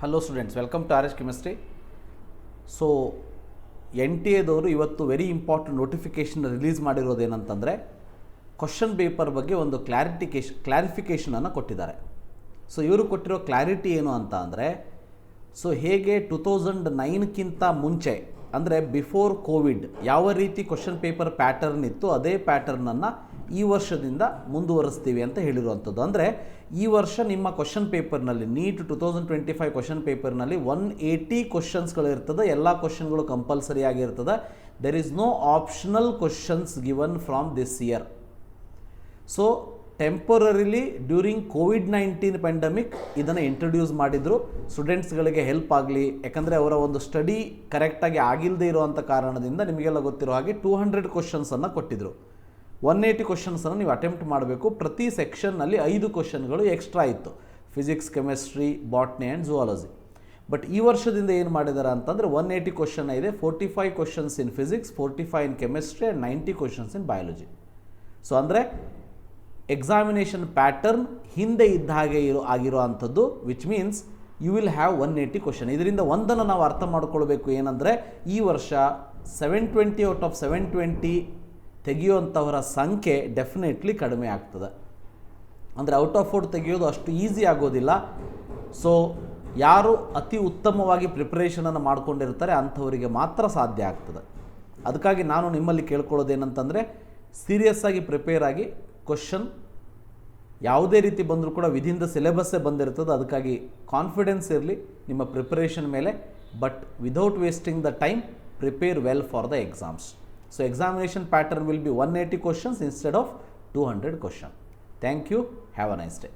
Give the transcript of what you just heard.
Hello students, welcome to R S chemistry. So NTA ಇವತ್ತು very important notification release ಮಾಡಿರೋದೇನಂತಂದರೆ question paper ಬಗ್ಗೆ ಒಂದು ಕ್ಲಾರಿಫಿಕೇಷನನ್ನು ಕೊಟ್ಟಿದ್ದಾರೆ. ಸೊ ಇವರು ಕೊಟ್ಟಿರೋ ಕ್ಲಾರಿಟಿ ಏನು ಅಂತ ಅಂದರೆ, ಸೊ ಹೇಗೆ 2009ಕ್ಕಿಂತ ಮುಂಚೆ ಅಂದರೆ ಬಿಫೋರ್ ಕೋವಿಡ್ ಯಾವ ರೀತಿ ಕ್ವಶನ್ ಪೇಪರ್ ಪ್ಯಾಟರ್ನ್ ಇತ್ತು ಅದೇ ಪ್ಯಾಟರ್ನನ್ನು ಈ ವರ್ಷದಿಂದ ಮುಂದುವರಿಸ್ತೀವಿ ಅಂತ ಹೇಳಿರುವಂಥದ್ದು. ಅಂದರೆ ಈ ವರ್ಷ ನಿಮ್ಮ ಕ್ವಶನ್ ಪೇಪರ್ನಲ್ಲಿ ನೀಟ್ 2025 ಕ್ವಶನ್ ಪೇಪರ್ನಲ್ಲಿ 180 ಕ್ವಶನ್ಸ್ಗಳು ಇರ್ತದೆ. ಎಲ್ಲ ಕ್ವಶನ್ಗಳು ಕಂಪಲ್ಸರಿ ಆಗಿರ್ತದೆ. There is no optional questions given from this year. So temporarily during ಕೋವಿಡ್-19 ಪ್ಯಾಂಡಮಿಕ್ ಇದನ್ನು ಇಂಟ್ರೊಡ್ಯೂಸ್ ಮಾಡಿದರು ಸ್ಟೂಡೆಂಟ್ಸ್ಗಳಿಗೆ ಹೆಲ್ಪ್ ಆಗಲಿ. ಯಾಕಂದರೆ ಅವರ ಒಂದು ಸ್ಟಡಿ ಕರೆಕ್ಟಾಗಿ ಆಗಿಲ್ಲದೆ ಇರುವಂಥ ಕಾರಣದಿಂದ ನಿಮಗೆಲ್ಲ ಗೊತ್ತಿರೋ ಹಾಗೆ 200 ಕ್ವಶನ್ಸನ್ನು ಕೊಟ್ಟಿದ್ದರು. 180 ಕ್ವಶನ್ಸನ್ನು ನೀವು ಅಟೆಂಪ್ಟ್ ಮಾಡಬೇಕು. ಪ್ರತಿ ಸೆಕ್ಷನ್ನಲ್ಲಿ 5 ಕ್ವಶನ್ಗಳು ಎಕ್ಸ್ಟ್ರಾ ಇತ್ತು, physics, chemistry, botany and zoology. But ಈ ವರ್ಷದಿಂದ ಏನು ಮಾಡಿದ್ದಾರೆ ಅಂತಂದರೆ 180 ಕ್ವಶನ್ ಇದೆ. 45 questions in physics, 45 in chemistry and 90 questions in biology. So ಅಂದರೆ ಎಕ್ಸಾಮಿನೇಷನ್ ಪ್ಯಾಟರ್ನ್ ಹಿಂದೆ ಇದ್ದ ಹಾಗೆ ಆಗಿರೋ ಅಂಥದ್ದು, which means you will have 180 question. ಇದರಿಂದ ಒಂದನ್ನು ನಾವು ಅರ್ಥ ಮಾಡ್ಕೊಳ್ಬೇಕು, ಏನಂದರೆ ಈ ವರ್ಷ 720 ಔಟ್ ಆಫ್ 720 ತೆಗೆಯುವಂಥವರ ಸಂಖ್ಯೆ ಡೆಫಿನೆಟ್ಲಿ ಕಡಿಮೆ ಆಗ್ತದೆ. ಅಂದರೆ ಔಟ್ ಆಫ್ 4 ತೆಗೆಯೋದು ಅಷ್ಟು ಈಸಿ ಆಗೋದಿಲ್ಲ. ಸೊ ಯಾರು ಅತಿ ಉತ್ತಮವಾಗಿ ಪ್ರಿಪ್ರೇಷನನ್ನು ಮಾಡ್ಕೊಂಡಿರ್ತಾರೆ ಅಂಥವರಿಗೆ ಮಾತ್ರ ಸಾಧ್ಯ ಆಗ್ತದೆ. ಅದಕ್ಕಾಗಿ ನಾನು ನಿಮ್ಮಲ್ಲಿ ಕೇಳ್ಕೊಳ್ಳೋದೇನಂತಂದರೆ, ಸೀರಿಯಸ್ ಆಗಿ ಪ್ರಿಪೇರ್ ಆಗಿ. ಕ್ವಶನ್ ಯಾವುದೇ ರೀತಿ ಬಂದರೂ ಕೂಡ ವಿದಿನ್ ದ ಸಿಲೆಬಸ್ಸೇ ಬಂದಿರ್ತದೆ. ಅದಕ್ಕಾಗಿ ಕಾನ್ಫಿಡೆನ್ಸ್ ಇರಲಿ ನಿಮ್ಮ ಪ್ರಿಪರೇಷನ್ ಮೇಲೆ. But without wasting the time, prepare well for the exams. So examination pattern will be 180 questions instead of 200 questions. Thank you. Have a nice day.